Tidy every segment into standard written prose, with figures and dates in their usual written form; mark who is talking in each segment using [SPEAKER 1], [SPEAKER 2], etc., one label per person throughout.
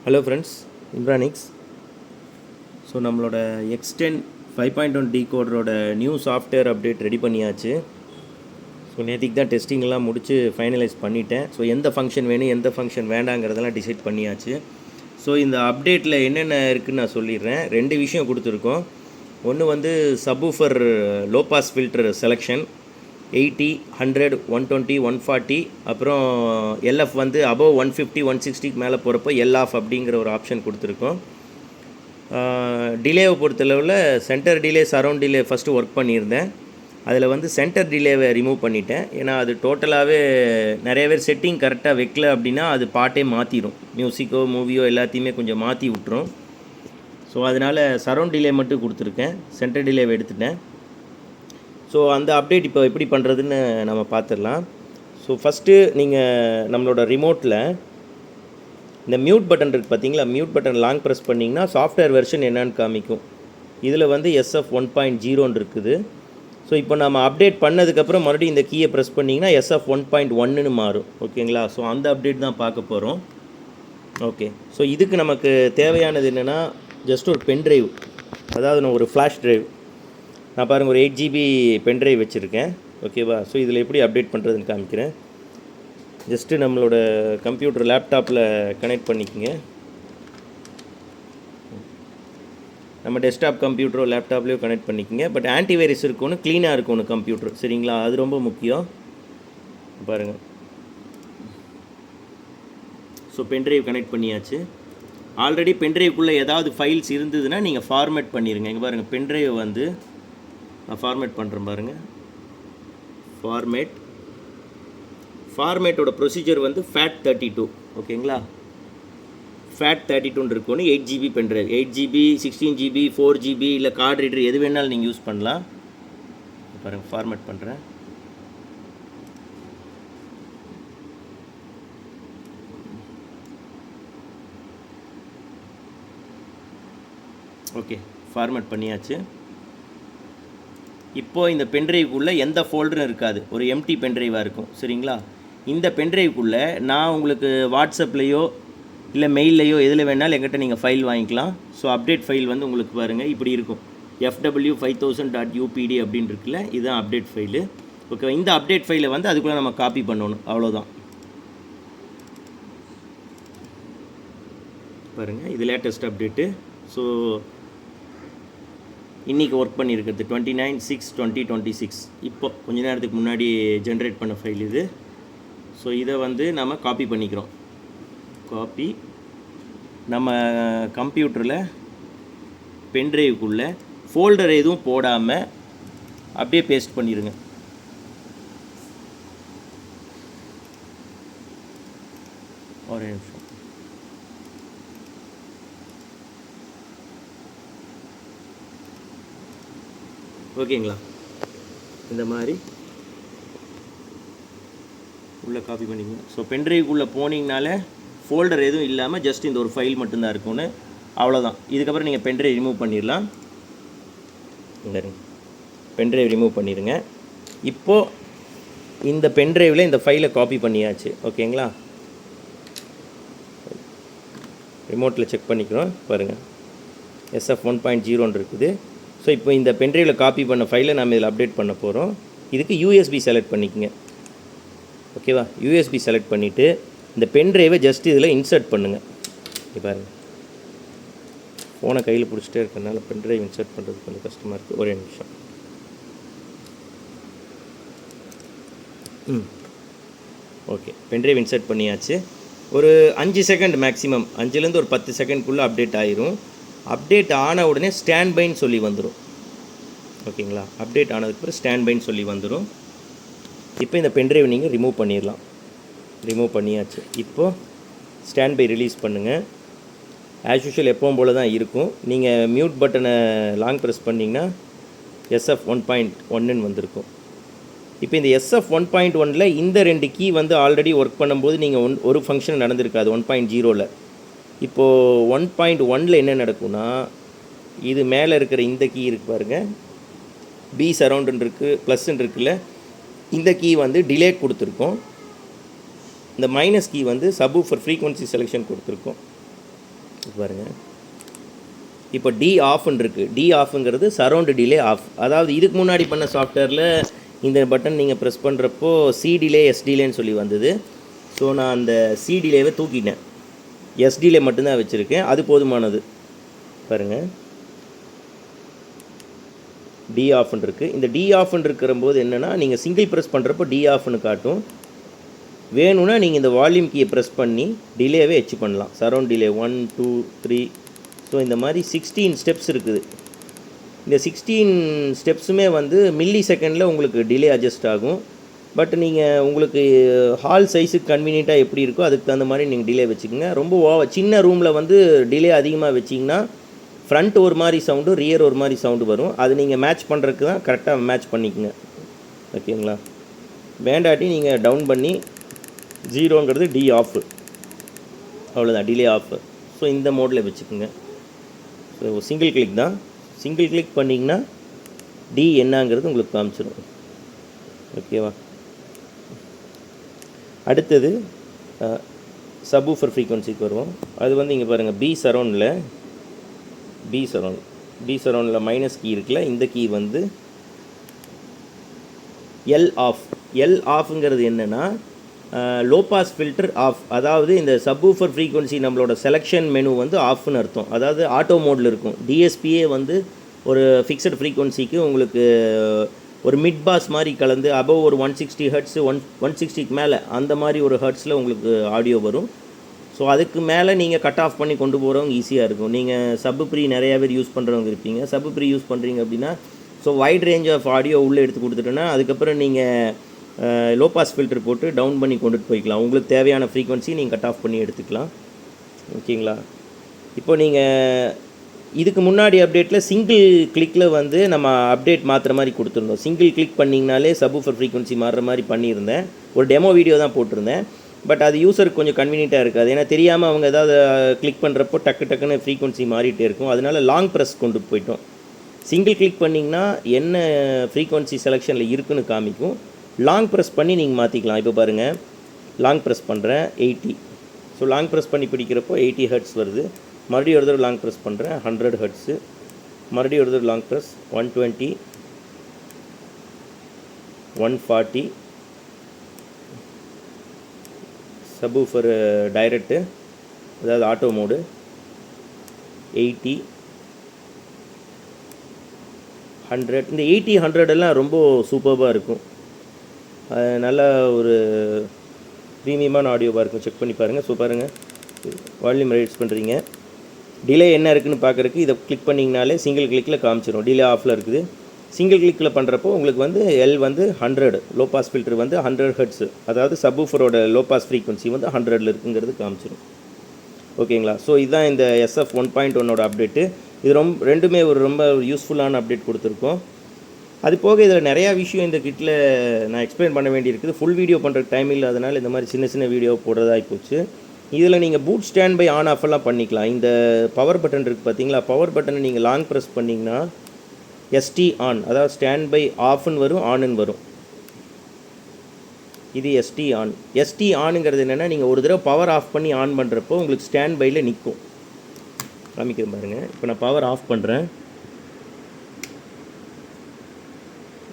[SPEAKER 1] Hello friends, இம்ரானிக்ஸ். So நம்மளோட எக்ஸ்டென் 5.1 டீகோடரோட நியூ சாஃப்ட்வேர் அப்டேட் ரெடி பண்ணியாச்சு. ஸோ நேற்றுக்கு தான் டெஸ்டிங்கெல்லாம் முடித்து ஃபைனலைஸ் பண்ணிட்டேன். ஸோ எந்த ஃபங்க்ஷன் வேணும் எந்த ஃபங்க்ஷன் வேண்டாங்கிறதெல்லாம் டிசைட் பண்ணியாச்சு. ஸோ இந்த அப்டேட்டில் என்னென்ன இருக்குதுன்னு நான் சொல்லிடுறேன். 2 விஷயம் கொடுத்துருக்கோம். ஒன்று வந்து subwoofer low pass filter selection 80, 100, 120, 140, அப்புறம் எல்எஃப் வந்து அபவ் 150, 160க்கு மேலே போகிறப்போ எல்ஆஃப் அப்படிங்கிற ஒரு ஆப்ஷன் கொடுத்துருக்கோம். டிலேவை பொறுத்தளவில் centre delay, surround delay first work பண்ணியிருந்தேன். அதில் வந்து சென்டர் டிலேவை ரிமூவ் பண்ணிட்டேன். ஏன்னா அது டோட்டலாகவே நிறைய பேர் செட்டிங் கரெக்டாக வைக்கல அப்படின்னா அது பாட்டே மாற்றிடும். மியூசிக்கோ மூவியோ எல்லாத்தையுமே கொஞ்சம் மாற்றி விட்டுரும். ஸோ அதனால் சரவுண்ட் டிலே மட்டும் கொடுத்துருக்கேன், சென்டர் டிலேவை எடுத்துட்டேன். ஸோ அந்த அப்டேட் இப்போ எப்படி பண்ணுறதுன்னு நம்ம பார்த்துடலாம். ஸோ ஃபஸ்ட்டு நீங்கள் நம்மளோட ரிமோட்டில் இந்த மியூட் பட்டன் இருக்குது பார்த்தீங்களா, மியூட் பட்டன் லாங் ப்ரெஸ் பண்ணிங்கன்னா சாஃப்ட்வேர் வெர்ஷன் என்னன்னு காமிக்கும். இதில் வந்து SF 1.0 இருக்குது. ஸோ இப்போ நம்ம அப்டேட் பண்ணதுக்கப்புறம் மறுபடியும் இந்த கீயை ப்ரெஸ் பண்ணிங்கன்னா SF 1.1ன்னு மாறும். ஓகேங்களா? ஸோ அந்த அப்டேட் தான் பார்க்க போகிறோம். ஓகே, ஸோ இதுக்கு நமக்கு தேவையானது என்னென்னா, ஜஸ்ட் ஒரு பென் ட்ரைவ், அதாவது நான் ஒரு ஃப்ளாஷ் ட்ரைவ். நான் பாருங்கள் ஒரு 8 GB பென் ட்ரைவ் வச்சுருக்கேன். ஓகேவா? ஸோ இதில் எப்படி அப்டேட் பண்ணுறதுன்னு காமிக்கிறேன். ஜஸ்ட்டு நம்மளோட கம்ப்யூட்டர் லேப்டாப்பில் கனெக்ட் பண்ணிக்கோங்க. நம்ம டெஸ்க்டாப் கம்ப்யூட்டரோ லேப்டாப்லேயோ கனெக்ட் பண்ணிக்கோங்க. பட் ஆன்டிவைரஸ் இருக்கணும், க்ளீனாக இருக்கணும் கம்ப்யூட்டர். சரிங்களா? அது ரொம்ப முக்கியம். பாருங்கள், ஸோ பென்ட்ரைவ் கனெக்ட் பண்ணியாச்சு. ஆல்ரெடி பென்ட்ரைவுக்குள்ளே ஏதாவது ஃபைல்ஸ் இருந்ததுன்னா நீங்கள் ஃபார்மேட் பண்ணிடுங்க. இங்கே பாருங்கள், பென்ட்ரைவை வந்து நான் ஃபார்மேட் பண்ணுறேன் பாருங்கள். ஃபார்மேட்டோட ப்ரொசீஜர் வந்து FAT32. ஓகேங்களா? FAT32 இருக்கணும். 8 GB pendrive, 8 GB, 16 GB, 4 GB இல்லை கார்டு ரீடர் எது வேணாலும் நீங்கள் யூஸ் பண்ணலாம். பாருங்கள், ஃபார்மேட் பண்ணுறேன். ஓகே, ஃபார்மேட் பண்ணியாச்சு. இப்போது இந்த பென்ட்ரைவுக்குள்ளே எந்த ஃபோல்டரும் இருக்காது, ஒரு எம்டி பென்ட்ரைவாக இருக்கும். சரிங்களா? இந்த பென்ட்ரைவுக்குள்ளே நான் உங்களுக்கு வாட்ஸ்அப்லேயோ இல்லை மெயில்லையோ எதில் வேணாலும் எங்கிட்ட நீங்கள் ஃபைல் வாங்கிக்கலாம். ஸோ அப்டேட் ஃபைல் வந்து உங்களுக்கு பாருங்கள் இப்படி இருக்கும். FW5000.upd அப்படின்னு இருக்குல்ல, இதுதான் அப்டேட் ஃபைலு. ஓகே, இந்த அப்டேட் ஃபைலை வந்து அதுக்குள்ளே நம்ம காப்பி பண்ணணும், அவ்வளோதான். பாருங்கள், இது லேட்டஸ்ட் அப்டேட்டு. ஸோ இன்றைக்கி ஒர்க் பண்ணியிருக்கிறது 29/6/2026. இப்போ கொஞ்ச நேரத்துக்கு முன்னாடி ஜென்ரேட் பண்ண ஃபைல் இது. ஸோ இதை வந்து நம்ம காப்பி பண்ணிக்கிறோம். காப்பி நம்ம கம்ப்யூட்டரில் பென்ட்ரைவுக்குள்ளே ஃபோல்டர் எதுவும் போடாமல் அப்படியே பேஸ்ட் பண்ணிடுங்க. ஒரே நிமிஷம். ஓகேங்களா? இந்த மாதிரி உள்ளே காப்பி பண்ணிக்கோங்க. ஸோ பென்ட்ரைவுக்குள்ளே போனீங்கனாலே ஃபோல்டர் எதுவும் இல்லாமல் ஜஸ்ட் இந்த ஒரு ஃபைல் மட்டும்தான் இருக்கும்னு, அவ்வளோதான். இதுக்கப்புறம் நீங்கள் பென்ட்ரைவ் ரிமூவ் பண்ணிடலாம். இந்த பென்ட்ரைவ் ரிமூவ் பண்ணிடுங்க. இப்போது இந்த பென்ட்ரைவில் இந்த ஃபைலை காப்பி பண்ணியாச்சு. ஓகேங்களா? ரிமோட்டில் செக் பண்ணிக்கிறோம். பாருங்கள், SF 1.0 இருக்குது. ஸோ இப்போ இந்த பென்ட்ரைவில் காப்பி பண்ண ஃபைலை நம்ம இதில் அப்டேட் பண்ண போகிறோம். இதுக்கு USB செலக்ட் பண்ணிக்கோங்க. ஓகேவா? USB செலக்ட் பண்ணிவிட்டு இந்த பென்ட்ரைவை ஜஸ்ட் இதில் இன்சர்ட் பண்ணுங்கள். இப்போ பாருங்கள், ஃபோனை கையில் பிடிச்சிட்டே இருக்கிறதுனால பென்ட்ரைவ் இன்சர்ட் பண்ணுறது கொஞ்சம் கஷ்டமாக இருக்குது. ஒரே நிமிஷம். ஓகே, பென்ட்ரைவ் இன்சர்ட் பண்ணியாச்சு. ஒரு 5 செகண்ட் மேக்ஸிமம், 5லேருந்து ஒரு 10 செகண்ட்குள்ளே அப்டேட் ஆயிரும். அப்டேட் ஆன உடனே ஸ்டாண்ட் பைன்னு சொல்லி வந்துடும். ஓகேங்களா? அப்டேட் ஆனதுக்கப்புறம் ஸ்டாண்ட் பைன்னு சொல்லி வந்துடும். இப்போ இந்த பென்ட்ரைவ் நீங்கள் ரிமூவ் பண்ணிடலாம். ரிமூவ் பண்ணியாச்சு. இப்போது ஸ்டாண்ட் பை ரிலீஸ் பண்ணுங்கள். ஆஸ் யூஷுவல் எப்பவும் போல் தான் இருக்கும். நீங்கள் மியூட் பட்டனை லாங் ப்ரெஸ் பண்ணிங்கன்னா SF 1.1ன்னு வந்திருக்கும். இப்போ இந்த SF 1.1ல் இந்த 2 கீ வந்து ஆல்ரெடி ஒர்க் பண்ணும்போது நீங்கள் ஒரு ஃபங்க்ஷன் நடந்திருக்காது 1.0ல். இப்போது 1.1ல் என்ன நடக்கும்னா, இது மேலே இருக்கிற இந்த கீ இருக்குது பாருங்கள், B சரவுண்டுன்னு இருக்குது, ப்ளஸ்ன்னு இருக்குல்ல, இந்த கீ வந்து டிலே கொடுத்துருக்கோம். இந்த மைனஸ் கீ வந்து சப்வூஃபர் ஃப்ரீக்வன்சி செலெக்ஷன் கொடுத்துருக்கோம். பாருங்கள், இப்போ டி ஆஃப்னு இருக்குது. டி ஆஃப்ங்கிறது சரௌண்டு டிலே ஆஃப். அதாவது இதுக்கு முன்னாடி பண்ண சாஃப்ட்வேரில் இந்த பட்டன் நீங்கள் ப்ரெஸ் பண்ணுறப்போ சி டிலே எஸ் டிலேன்னு சொல்லி வந்தது. ஸோ நான் அந்த சி டிலேவை தூக்கிட்டேன், எஸ் டிலே மட்டும்தான் வச்சுருக்கேன். அது போதுமானது. பாருங்கள், டி ஆஃப்னு இருக்குது. இந்த டி ஆஃப்னு இருக்கிறம்போது என்னென்னா, நீங்கள் சிங்கிள் ப்ரெஸ் பண்ணுறப்போ டி ஆஃப்னு காட்டும். வேணும்னா நீங்கள் இந்த வால்யூம் கீயை ப்ரெஸ் பண்ணி டிலேவே எச்சு பண்ணலாம். Surround delay 1 2 3. ஸோ இந்த மாதிரி 16 ஸ்டெப்ஸ் இருக்குது. இந்த 16 ஸ்டெப்ஸுமே வந்து மில்லி செகண்டில் உங்களுக்கு டிலே அட்ஜஸ்ட் ஆகும். பட் நீங்கள் உங்களுக்கு ஹால் சைஸுக்கு கன்வீனியண்ட்டாக எப்படி இருக்கோ அதுக்கு தகுந்த மாதிரி நீங்கள் டிலே வச்சுக்கோங்க. ரொம்ப சின்ன ரூமில் வந்து டிலே அதிகமாக வச்சிங்கன்னா ஃப்ரண்ட் ஒரு மாதிரி சவுண்டு, ரியர் ஒரு மாதிரி சவுண்டு வரும். அது நீங்கள் மேட்ச் பண்ணுறதுக்கு தான் கரெக்டாக மேட்ச் பண்ணிக்கோங்க. ஓகேங்களா? வேண்டாட்டி நீங்கள் டவுன் பண்ணி 0ங்கிறது டி ஆஃப், அவ்வளோதான், டிலே ஆஃப். ஸோ இந்த மோடில் வச்சுக்கோங்க. ஸோ சிங்கிள் கிளிக் தான். சிங்கிள் கிளிக் பண்ணிங்கன்னா டி என்னங்கிறது உங்களுக்கு காமிச்சிடும். ஓகேவா? அடுத்தது சப்வூஃபர் ஃப்ரீக்வன்சிக்கு வருவோம். அது வந்து இங்கே பாருங்கள், பி சரௌண்டில் மைனஸ் கீ இருக்குல்ல, இந்த கீ வந்து எல் ஆஃப். எல் ஆஃப்ங்கிறது என்னென்னா லோ பாஸ் ஃபில்டர் ஆஃப். அதாவது இந்த சப்வூஃபர் ஃப்ரீக்வன்சி நம்மளோட செலெக்ஷன் மெனு வந்து ஆஃப்னு அர்த்தம். அதாவது ஆட்டோ மோடில் இருக்கும். டிஎஸ்பியே வந்து ஒரு ஃபிக்ஸட் ஃப்ரீக்வன்சிக்கு உங்களுக்கு ஒரு மிட் பாஸ் மாதிரி கலந்து அபவ் ஒரு 160 ஹெர்ட்ஸு 160க்கு மேலே அந்த மாதிரி ஒரு ஹெர்ட்ஸில் உங்களுக்கு ஆடியோ வரும். ஸோ அதுக்கு மேலே நீங்கள் கட் ஆஃப் பண்ணி கொண்டு போகிறவங்க ஈஸியாக இருக்கும். நீங்கள் சப்பு ப்ரீ நிறையா பேர் யூஸ் பண்ணுறவங்க இருப்பீங்க. சப்பு ப்ரீ யூஸ் பண்ணுறீங்க அப்படின்னா so wide range of audio உள்ளே எடுத்து கொடுத்துட்டோன்னா அதுக்கப்புறம் நீங்கள் லோ பாஸ் ஃபில்டர் போட்டு டவுன் பண்ணி கொண்டுட்டு போய்க்கலாம். உங்களுக்கு தேவையான ஃப்ரீக்வன்சி நீங்கள் கட் ஆஃப் பண்ணி எடுத்துக்கலாம். ஓகேங்களா? இப்போ நீங்கள் இதுக்கு முன்னாடி அப்டேட்டில் சிங்கிள் கிளிக்கில் வந்து நம்ம அப்டேட் மாற்றுற மாதிரி கொடுத்துருந்தோம். சிங்கிள் கிளிக் பண்ணிங்கனாலே சப்வூஃபர் ஃப்ரீக்வன்சி மாறுற மாதிரி பண்ணியிருந்தேன். ஒரு டெமோ வீடியோ தான் போட்டிருந்தேன். பட் அது யூஸருக்கு கொஞ்சம் கன்வீனியண்ட்டாக இருக்காது. ஏன்னா தெரியாமல் அவங்க ஏதாவது கிளிக் பண்ணுறப்போ டக்குன்னு ஃப்ரீக்வன்சி மாறிட்டே இருக்கும். அதனால லாங் ப்ரெஸ் கொண்டு போயிட்டோம். சிங்கிள் கிளிக் பண்ணிங்கன்னா என்ன ஃப்ரீக்வன்சி செலெக்ஷனில் இருக்குன்னு காமிக்கும். லாங் ப்ரெஸ் பண்ணி நீங்கள் மாற்றிக்கலாம். இப்போ பாருங்கள், லாங் ப்ரெஸ் பண்ணுறேன் 80. ஸோ லாங் ப்ரெஸ் பண்ணி பிடிக்கிறப்போ 80 ஹெர்ட்ஸ் வருது. மறுபடியும் ஒரு தடவை லாங் ப்ரெஸ் பண்ணுறேன் 100 ஹெர்ட்ஸு. மறுபடியும் ஒரு தடவை லாங் ப்ரெஸ் 120, 140. சப்வூஃபர் டைரக்ட்டு, அதாவது ஆட்டோ மோடு 80, 100. இந்த 80, 100 எல்லாம் ரொம்ப சூப்பர்பாக இருக்கும். நல்ல ஒரு ப்ரீமியமான ஆடியோவாக இருக்கும். செக் பண்ணி பாருங்கள். ஸோ பாருங்கள், வால்யூம் ரைட்ஸ் பண்ணுறீங்க, டிலே என்ன இருக்குதுன்னு பார்க்குறதுக்கு இதை கிளிக் பண்ணிங்கனாலே சிங்கிள் கிளிக்கில் காமிச்சிடும். டிலே ஆஃபில் இருக்குது. சிங்கிள் கிளிக்கில் பண்ணுறப்போ உங்களுக்கு வந்து எல் வந்து 100, லோ பாஸ் ஃபில்டர் வந்து 100 ஹெர்ட்ஸு, அதாவது சப்வூஃபரோட லோ பாஸ் ஃப்ரீக்வன்சி வந்து 100ல் இருக்குங்கிறது காமிச்சிடும். ஓகேங்களா? ஸோ இதுதான் இந்த SF 1.1 அப்டேட்டு. இது ரெண்டுமே ரொம்ப யூஸ்ஃபுல்லான அப்டேட் கொடுத்துருக்கோம். அது போக இதில் நிறையா விஷயம் இந்த கிட்டில் நான் எக்ஸ்பிளைன் பண்ண வேண்டியிருக்குது. ஃபுல் வீடியோ பண்ணுறதுக்கு டைம் இல்லாதனால இந்த மாதிரி சின்ன வீடியோ போடுறதாகி போச்சு. இதில் நீங்கள் boot standby on off எல்லாம் பண்ணிக்கலாம். இந்த பவர் பட்டன் இருக்குது பார்த்தீங்களா? பவர் பட்டனை நீங்கள் லாங் ப்ரெஸ் பண்ணிங்கன்னா ST ஆன், அதாவது ஸ்டாண்ட் பை ஆஃப்னு வரும், ஆனுன்னு வரும். இது ST ஆன். ST ஆனுங்கிறது என்னென்னா, நீங்கள் ஒரு தடவை பவர் ஆஃப் பண்ணி ஆன் பண்ணுறப்போ உங்களுக்கு ஸ்டாண்ட் பையில் நிற்கும். காமிக்கிறேன் பாருங்கள். இப்போ நான் பவர் ஆஃப் பண்ணுறேன்,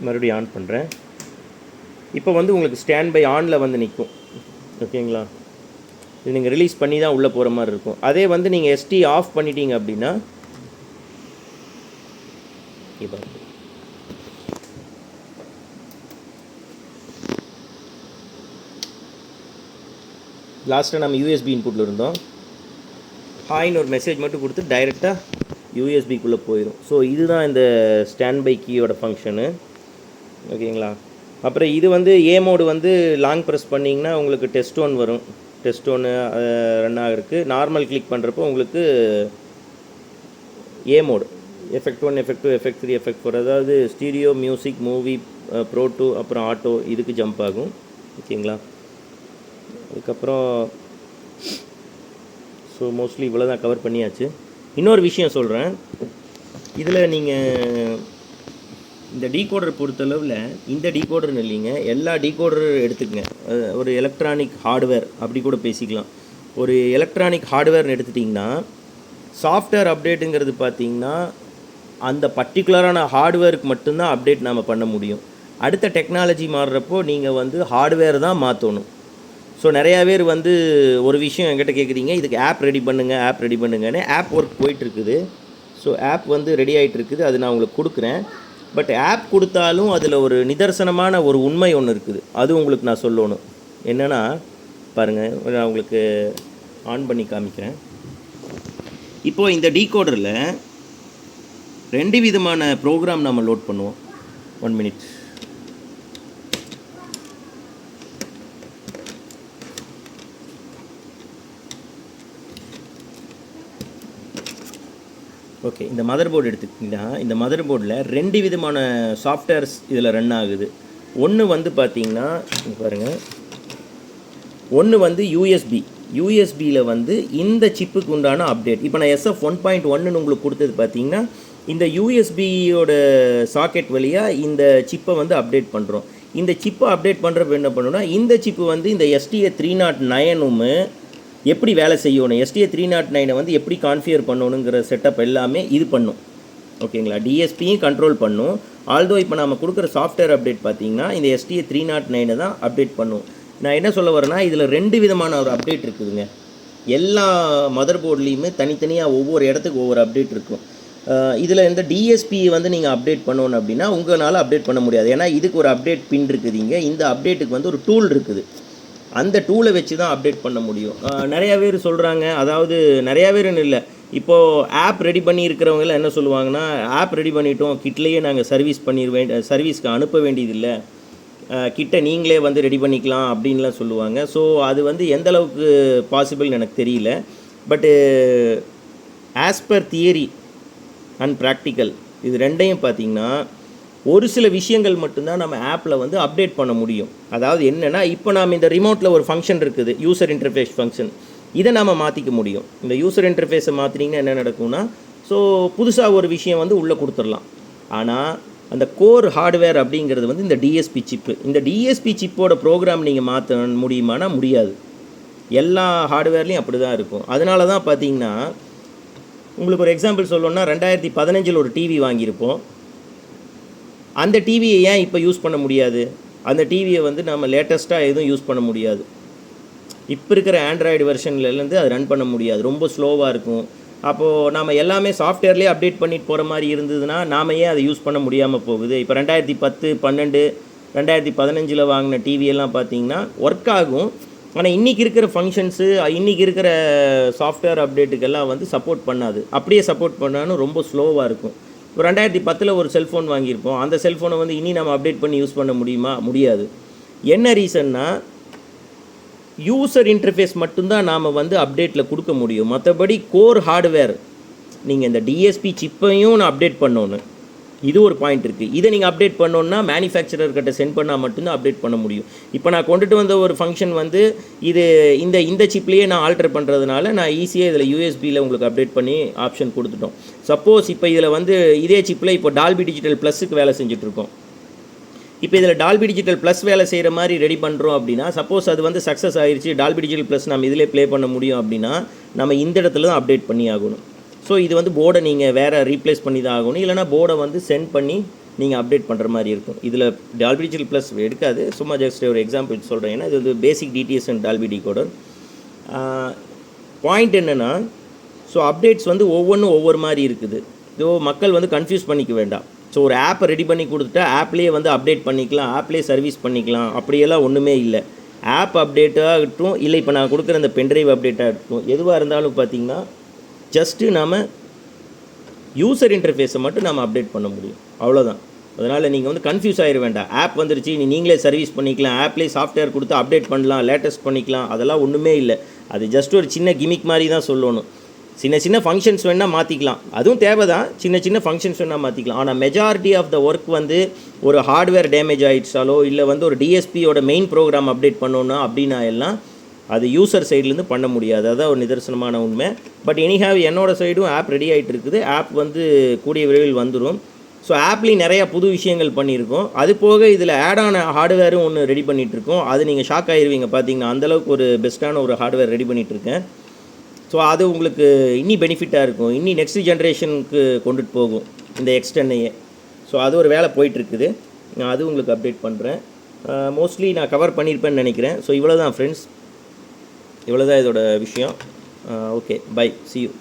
[SPEAKER 1] மறுபடியும் ஆன் பண்ணுறேன். இப்போ வந்து உங்களுக்கு ஸ்டாண்ட் பை ஆனில் வந்து நிற்கும். ஓகேங்களா? இது நீங்கள் ரிலீஸ் பண்ணி தான் உள்ளே போகிற மாதிரி இருக்கும். அதே வந்து நீங்கள் ST ஆஃப் பண்ணிட்டீங்க அப்படின்னா இப்போ லாஸ்ட்டாக நம்ம USB இன்புட்டில் இருந்தோம். ஹாய்னு ஒரு மெசேஜ் மட்டும் கொடுத்து டைரெக்டாக யூஎஸ்பிக்குள்ளே போயிடும். ஸோ இதுதான் இந்த ஸ்டாண்ட் பை கீயோட ஃபங்க்ஷனு. ஓகேங்களா? அப்புறம் இது வந்து ஏ மோடு வந்து லாங் ப்ரெஸ் பண்ணிங்கன்னா உங்களுக்கு டெஸ்ட் 1 வரும். டெஸ்ட் 1 ரன் ஆகிருக்கு. நார்மல் கிளிக் பண்ணுறப்போ உங்களுக்கு A mode effect 1, effect 2, effect 3, effect 4, அதாவது ஸ்டீரியோ, மியூசிக், மூவி, ப்ரோ 2, அப்புறம் ஆட்டோ, இதுக்கு ஜம்ப் ஆகும். ஓகேங்களா? அதுக்கப்புறம் ஸோ மோஸ்ட்லி இவ்வளோ தான் கவர் பண்ணியாச்சு. இன்னொரு விஷயம் சொல்கிறேன். இதில் நீங்கள் இந்த டீகோடர் பொறுத்தளவில் இந்த டீகோடர்னு இல்லைங்க, எல்லா டீகோடர் எடுத்துக்கங்க. ஒரு எலக்ட்ரானிக் ஹார்ட்வேர் அப்படி கூட பேசிக்கலாம். ஒரு எலக்ட்ரானிக் ஹார்ட்வேர்னு எடுத்துட்டிங்கன்னா சாஃப்ட்வேர் அப்டேட்டுங்கிறது பார்த்திங்கன்னா அந்த பர்டிகுலரான ஹார்ட்வேருக்கு மட்டும்தான் அப்டேட் நாம் பண்ண முடியும். அடுத்த டெக்னாலஜி மாறுறப்போ நீங்கள் வந்து ஹார்ட்வேர் தான் மாற்றணும். ஸோ நிறையா பேர் வந்து ஒரு விஷயம் என்கிட்ட கேட்குறீங்க, இதுக்கு ஆப் ரெடி பண்ணுங்கன்னு. ஆப் ஒர்க் போயிட்டுருக்குது. ஸோ ஆப் வந்து ரெடி ஆகிட்டுருக்குது, அது நான் உங்களுக்கு கொடுக்குறேன். பட் ஆப் கொடுத்தாலும் அதில் ஒரு நிதர்சனமான ஒரு உண்மை ஒன்று இருக்குது, அது உங்களுக்கு நான் சொல்லணும். என்னென்னா பாருங்கள், நான் உங்களுக்கு ஆன் பண்ணி காமிக்கிறேன். இப்போது இந்த டீகோடரில் 2 விதமான ப்ரோக்ராம் நம்ம லோட் பண்ணுவோம். 1 minute. ஓகே, இந்த மதர் போர்டு எடுத்துக்கிட்டிங்கன்னா இந்த மதர் போர்டில் 2 விதமான சாஃப்ட்வேர்ஸ் இதில் ரன் ஆகுது. ஒன்று வந்து பார்த்திங்கன்னா பாருங்கள், ஒன்று வந்து யூஎஸ்பியில் வந்து இந்த சிப்புக்கு உண்டான அப்டேட். இப்போ நான் SF 1.1ன்னு உங்களுக்கு கொடுத்தது பார்த்திங்கன்னா இந்த யூஎஸ்பியோட சாக்கெட் வழியாக இந்த சிப்பை வந்து அப்டேட் பண்ணுறோம். இந்த சிப்பை அப்டேட் பண்ணுறப்ப என்ன பண்ணணும்னா, இந்த சிப்பு வந்து இந்த STA 309 எப்படி வேலை செய்யணும், STA 309 வந்து எப்படி கான்ஃபிகர் பண்ணணுங்கிற செட்டப் எல்லாமே இது பண்ணும். ஓகேங்களா, டிஎஸ்பியும் கண்ட்ரோல் பண்ணும். ஆல்தோ இப்போ நம்ம கொடுக்குற சாஃப்ட்வேர் அப்டேட் பார்த்திங்கன்னா இந்த STA 309 தான் அப்டேட் பண்ணும். நான் என்ன சொல்ல வரேன்னா, இதில் 2 விதமான ஒரு அப்டேட் இருக்குதுங்க. எல்லா மதர் போர்ட்லேயுமே தனித்தனியாக ஒவ்வொரு இடத்துக்கு ஒவ்வொரு அப்டேட் இருக்கும். இதில் இந்த டிஎஸ்பி வந்து நீங்கள் அப்டேட் பண்ணணும் அப்படின்னா உங்களால் அப்டேட் பண்ண முடியாது. ஏன்னா இதுக்கு ஒரு அப்டேட் பின் இருக்குதுங்க. இந்த அப்டேட்டுக்கு வந்து ஒரு டூல் இருக்குது, அந்த டூலை வச்சு தான் அப்டேட் பண்ண முடியும். நிறையா பேர் சொல்கிறாங்க, அதாவது நிறையா பேருன்னு இல்லை, இப்போது ஆப் ரெடி பண்ணி இருக்கிறவங்களாம் என்ன சொல்லுவாங்கன்னா, ஆப் ரெடி பண்ணிட்டோம், கிட்லேயே நாங்கள் சர்வீஸ்க்கு அனுப்ப வேண்டியதில்லை, கிட்ட நீங்களே வந்து ரெடி பண்ணிக்கலாம் அப்படின்லாம் சொல்லுவாங்க. ஸோ அது வந்து எந்த அளவுக்கு பாசிபிள்னு எனக்கு தெரியல. பட்டு as per theory and practical இது ரெண்டையும் பார்த்திங்கன்னா ஒரு சில விஷயங்கள் மட்டும்தான் நம்ம ஆப்பில் வந்து அப்டேட் பண்ண முடியும். அதாவது என்னென்னா, இப்போ நாம் இந்த ரிமோட்டில் ஒரு ஃபங்க்ஷன் இருக்குது, யூசர் இன்டர்ஃபேஸ் ஃபங்க்ஷன், இதை நம்ம மாற்றிக்க முடியும். இந்த யூசர் இன்டர்ஃபேஸை மாற்றினீங்கன்னா என்ன நடக்கும்னா, ஸோ புதுசாக ஒரு விஷயம் வந்து உள்ளே கொடுத்துடலாம். ஆனால் அந்த கோர் ஹார்ட்வேர் அப்படிங்கிறது வந்து இந்த டிஎஸ்பி சிப்பு. இந்த டிஎஸ்பி சிப்போட ப்ரோக்ராம் நீங்கள் மாற்ற முடியுமானா முடியாது. எல்லா ஹார்ட்வேர்லேயும் அப்படி தான் இருக்கும். அதனால தான் பார்த்தீங்கன்னா, உங்களுக்கு ஒரு எக்ஸாம்பிள் சொல்லணும்னா, 2015 ஒரு டிவி வாங்கியிருப்போம். அந்த டிவியை ஏன் இப்போ யூஸ் பண்ண முடியாது? அந்த டிவியை வந்து நம்ம லேட்டஸ்ட்டாக எதுவும் யூஸ் பண்ண முடியாது. இப்போ இருக்கிற ஆண்ட்ராய்டு வெர்ஷன்லேருந்து அது ரன் பண்ண முடியாது, ரொம்ப ஸ்லோவாக இருக்கும். அப்போது நாம் எல்லாமே சாஃப்ட்வேர்லேயே அப்டேட் பண்ணிட்டு போகிற மாதிரி இருந்ததுன்னா நாம் ஏன் அதை யூஸ் பண்ண முடியாமல் போகுது? இப்போ 2010, 12, 2015 வாங்கின டிவியெல்லாம் பார்த்திங்கன்னா ஒர்க் ஆகும். ஆனால் இன்றைக்கி இருக்கிற ஃபங்க்ஷன்ஸு, இன்றைக்கி இருக்கிற சாஃப்ட்வேர் அப்டேட்டுக்கெல்லாம் வந்து சப்போர்ட் பண்ணாது. அப்படியே சப்போர்ட் பண்ணாலும் ரொம்ப ஸ்லோவாக இருக்கும். இப்போ 2010 ஒரு செல்ஃபோன் வாங்கியிருப்போம், அந்த செல்ஃபோனை வந்து இனி நம்ம அப்டேட் பண்ணி யூஸ் பண்ண முடியுமா? முடியாது. என்ன ரீசன்னா, யூசர் இன்டர்ஃபேஸ் மட்டும்தான் நாம் வந்து அப்டேட்டில் கொடுக்க முடியும். மற்றபடி கோர் ஹார்ட்வேர், நீங்கள் இந்த டிஎஸ்பி சிப்பையும் நான் அப்டேட் பண்ணணும், இது ஒரு பாயிண்ட் இருக்குது. இதை நீங்கள் அப்டேட் பண்ணோன்னா மேனுஃபேக்சரர்கிட்ட சென்ட் பண்ணால் மட்டும்தான் அப்டேட் பண்ண முடியும். இப்போ நான் கொண்டுட்டு வந்த ஒரு ஃபங்க்ஷன் வந்து இது இந்த சிப்லேயே நான் ஆல்டர் பண்ணுறதுனால நான் ஈஸியாக இதில் யூஎஸ்பியில் உங்களுக்கு அப்டேட் பண்ணி ஆப்ஷன் கொடுத்துட்டோம். சப்போஸ் இப்போ இதில் வந்து இதே சிப்பில் இப்போ டால்பி டிஜிட்டல் ப்ளஸுக்கு வேலை செஞ்சுட்ருக்கோம். இப்போ இதில் டால்பி டிஜிட்டல் ப்ளஸ் வேலை செய்கிற மாதிரி ரெடி பண்ணுறோம் அப்படின்னா, சப்போஸ் அது வந்து சக்ஸஸ் ஆகிடுச்சு, டால்பி டிஜிட்டல் ப்ளஸ் நம்ம இதிலே ப்ளே பண்ண முடியும் அப்படின்னா நம்ம இந்த இடத்துல தான் அப்டேட் பண்ணி ஆகணும். ஸோ இது வந்து போர்டை நீங்கள் வேறு ரீப்ளேஸ் பண்ணி தான் ஆகணும், இல்லைனா போர்டை வந்து சென்ட் பண்ணி நீங்கள் அப்டேட் பண்ணுற மாதிரி இருக்கும். இதில் டால்பி டிஜிட்டல் ப்ளஸ் எடுக்காது, சும்மா ஜஸ்ட் ஒரு எக்ஸாம்பிள் சொல்கிறேன். ஏன்னா இது வந்து basic DTS and Dolby decoder. Point என்னென்னா, ஸோ அப்டேட்ஸ் வந்து ஒவ்வொன்றும் ஒவ்வொரு மாதிரி இருக்குது. ஸோ மக்கள் வந்து கன்ஃபியூஸ் பண்ணிக்க வேண்டாம். ஸோ ஒரு ஆப்பை ரெடி பண்ணி கொடுத்துட்டா ஆப்லேயே வந்து அப்டேட் பண்ணிக்கலாம், ஆப்லேயே சர்வீஸ் பண்ணிக்கலாம், அப்படியெல்லாம் ஒன்றுமே இல்லை. ஆப் அப்டேட்டாகட்டும், இல்லை இப்போ நான் கொடுக்குற இந்த பென்ட்ரைவ் அப்டேட்டாக இருக்கட்டும், எதுவாக இருந்தாலும் பார்த்திங்கன்னா ஜஸ்ட்டு நாம் யூசர் இன்டர்ஃபேஸை மட்டும் நம்ம அப்டேட் பண்ண முடியும், அவ்வளோதான். அதனால் நீங்கள் வந்து கன்ஃபியூஸ் ஆகிட வேண்டாம். ஆப் வந்துருச்சு, நீங்களே சர்வீஸ் பண்ணிக்கலாம், ஆப்லேயே சாஃப்ட்வேர் கொடுத்து அப்டேட் பண்ணலாம், லேட்டஸ்ட் பண்ணிக்கலாம், அதெல்லாம் ஒன்றுமே இல்லை. அது ஜஸ்ட் ஒரு சின்ன கிமிக் மாதிரி தான் சொல்லணும். சின்ன ஃபங்க்ஷன்ஸ் வேணால் மாற்றிக்கலாம், அதுவும் தேவை தான். சின்ன ஃபங்க்ஷன்ஸ் வேணால் மாற்றிக்கலாம். ஆனால் மெஜாரிட்டி ஆஃப் த ஒர்க் வந்து ஒரு ஹார்ட்வேர் டேமேஜ் ஆகிடுச்சாலோ, இல்லை வந்து ஒரு டிஎஸ்பியோட மெயின் ப்ரோக்ராம் அப்டேட் பண்ணோன்னா அப்படின்னா எல்லாம் அது யூசர் சைட்லேருந்து பண்ண முடியாது. அதான் ஒரு நிதர்சனமான உண்மை. பட் எனிஹாவ் என்னோடய சைடும் ஆப் ரெடி ஆகிட்டு இருக்குது. ஆப் வந்து கூடிய விரைவில் வந்துடும். ஸோ ஆப்லேயும் நிறையா புது விஷயங்கள் பண்ணியிருக்கோம். அது போக இதில் ஆட் ஆன ஹார்ட்வேரும் ஒன்று ரெடி பண்ணிகிட்ருக்கோம். அது நீங்கள் ஷாக் ஆகிடுவீங்க பார்த்தீங்கன்னா, அந்தளவுக்கு ஒரு பெஸ்ட்டான ஒரு ஹார்ட்வேர் ரெடி பண்ணிகிட்ருக்கேன். ஸோ அது உங்களுக்கு இன்னி பெனிஃபிட்டாக இருக்கும், இன்னி நெக்ஸ்ட் ஜென்ரேஷனுக்கு கொண்டுட்டு போகும் இந்த எக்ஸ்டென்னையே. ஸோ அது ஒரு வேலை போயிட்டுருக்குது, நான் அது உங்களுக்கு அப்டேட் பண்ணுறேன். மோஸ்ட்லி நான் கவர் பண்ணியிருப்பேன்னு நினைக்கிறேன். ஸோ இவ்வளோ தான் ஃப்ரெண்ட்ஸ், இவ்வளோ தான் இதோட விஷயம். Okay, bye, see you.